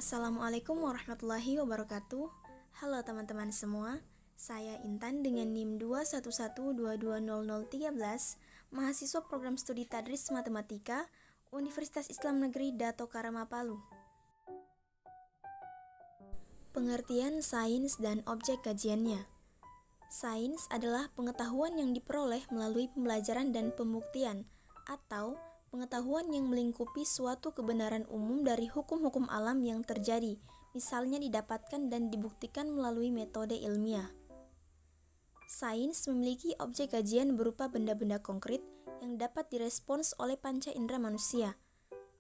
Assalamualaikum warahmatullahi wabarakatuh. Halo teman-teman semua, saya Intan dengan NIM 211220013, mahasiswa program studi Tadris Matematika, Universitas Islam Negeri Dato Karama Palu. Pengertian sains dan objek kajiannya. Sains adalah pengetahuan yang diperoleh melalui pembelajaran dan pembuktian, atau pengetahuan yang melingkupi suatu kebenaran umum dari hukum-hukum alam yang terjadi, misalnya didapatkan dan dibuktikan melalui metode ilmiah. Sains memiliki objek kajian berupa benda-benda konkret yang dapat direspons oleh panca indera manusia.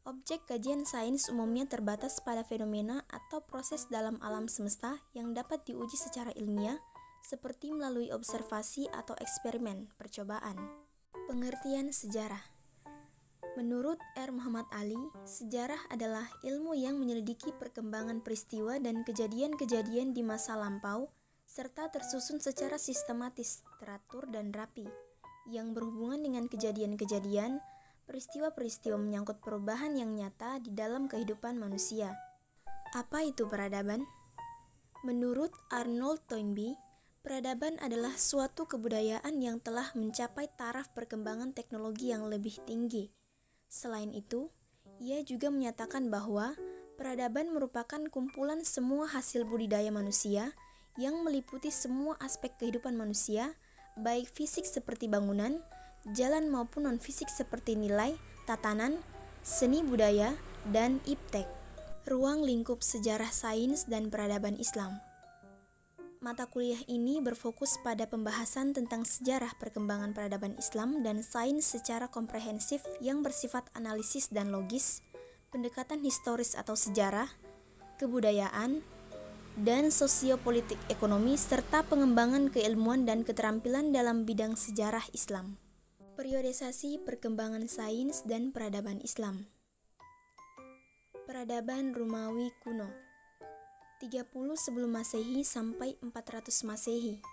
Objek kajian sains umumnya terbatas pada fenomena atau proses dalam alam semesta yang dapat diuji secara ilmiah, seperti melalui observasi atau eksperimen percobaan. Pengertian sejarah. Menurut R. Muhammad Ali, sejarah adalah ilmu yang menyelidiki perkembangan peristiwa dan kejadian-kejadian di masa lampau, serta tersusun secara sistematis, teratur, dan rapi, yang berhubungan dengan kejadian-kejadian, peristiwa-peristiwa menyangkut perubahan yang nyata di dalam kehidupan manusia. Apa itu peradaban? Menurut Arnold Toynbee, peradaban adalah suatu kebudayaan yang telah mencapai taraf perkembangan teknologi yang lebih tinggi. Selain itu, ia juga menyatakan bahwa peradaban merupakan kumpulan semua hasil budidaya manusia yang meliputi semua aspek kehidupan manusia, baik fisik seperti bangunan, jalan maupun non-fisik seperti nilai, tatanan, seni budaya, dan iptek. Ruang lingkup sejarah sains dan peradaban Islam. Mata kuliah ini berfokus pada pembahasan tentang sejarah perkembangan peradaban Islam dan sains secara komprehensif yang bersifat analisis dan logis, pendekatan historis atau sejarah, kebudayaan, dan sosiopolitik ekonomi, serta pengembangan keilmuan dan keterampilan dalam bidang sejarah Islam. Periodisasi perkembangan sains dan peradaban Islam. Peradaban Romawi kuno. 30 sebelum Masehi sampai 400 Masehi.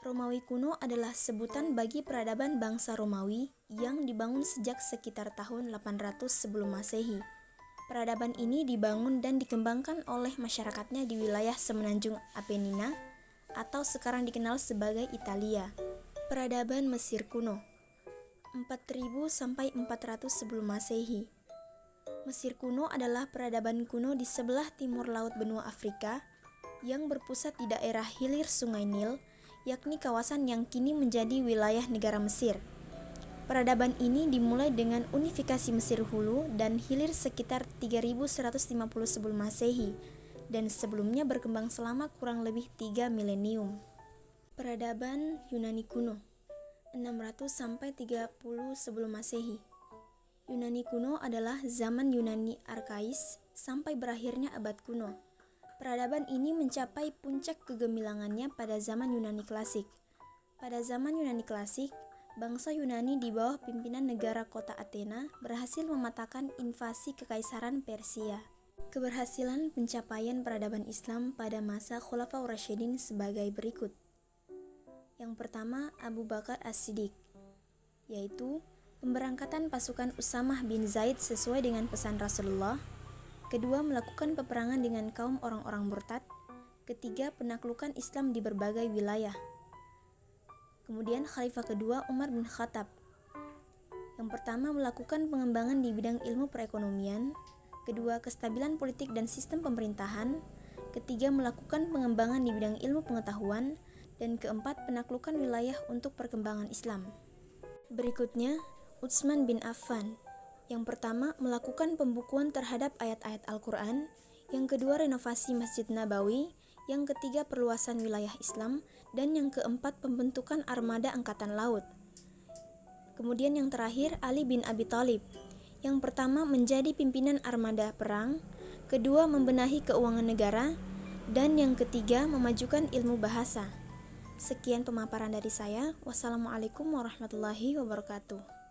Romawi kuno adalah sebutan bagi peradaban bangsa Romawi yang dibangun sejak sekitar tahun 800 sebelum Masehi. Peradaban ini dibangun dan dikembangkan oleh masyarakatnya di wilayah Semenanjung Apenina atau sekarang dikenal sebagai Italia. Peradaban Mesir kuno. 4000 sampai 400 sebelum Masehi. Mesir kuno adalah peradaban kuno di sebelah timur laut benua Afrika yang berpusat di daerah hilir Sungai Nil, yakni kawasan yang kini menjadi wilayah negara Mesir. Peradaban ini dimulai dengan unifikasi Mesir hulu dan hilir sekitar 3150 sebelum Masehi dan sebelumnya berkembang selama kurang lebih 3 milenium. Peradaban Yunani kuno. 600 sampai 30 sebelum Masehi. Yunani kuno adalah zaman Yunani Arkais sampai berakhirnya abad kuno. Peradaban ini mencapai puncak kegemilangannya pada zaman Yunani klasik. Pada zaman Yunani klasik, bangsa Yunani di bawah pimpinan negara kota Athena berhasil mematahkan invasi kekaisaran Persia. Keberhasilan pencapaian peradaban Islam pada masa Khulafaur Rasyidin sebagai berikut. Yang pertama, Abu Bakar As-Siddiq, yaitu pemberangkatan pasukan Usamah bin Zaid sesuai dengan pesan Rasulullah. Kedua, melakukan peperangan dengan kaum orang-orang murtad. Ketiga, penaklukan Islam di berbagai wilayah. Kemudian Khalifah kedua Umar bin Khattab. Yang pertama, melakukan pengembangan di bidang ilmu perekonomian. Kedua, kestabilan politik dan sistem pemerintahan. Ketiga, melakukan pengembangan di bidang ilmu pengetahuan. Dan keempat, penaklukan wilayah untuk perkembangan Islam. Berikutnya, Utsman bin Affan. Yang pertama, melakukan pembukuan terhadap ayat-ayat Al-Quran. Yang kedua, renovasi Masjid Nabawi. Yang ketiga, perluasan wilayah Islam. Dan yang keempat, pembentukan armada angkatan laut. Kemudian yang terakhir, Ali bin Abi Thalib. Yang pertama, menjadi pimpinan armada perang. Kedua, membenahi keuangan negara. Dan yang ketiga, memajukan ilmu bahasa. Sekian pemaparan dari saya. Wassalamualaikum warahmatullahi wabarakatuh.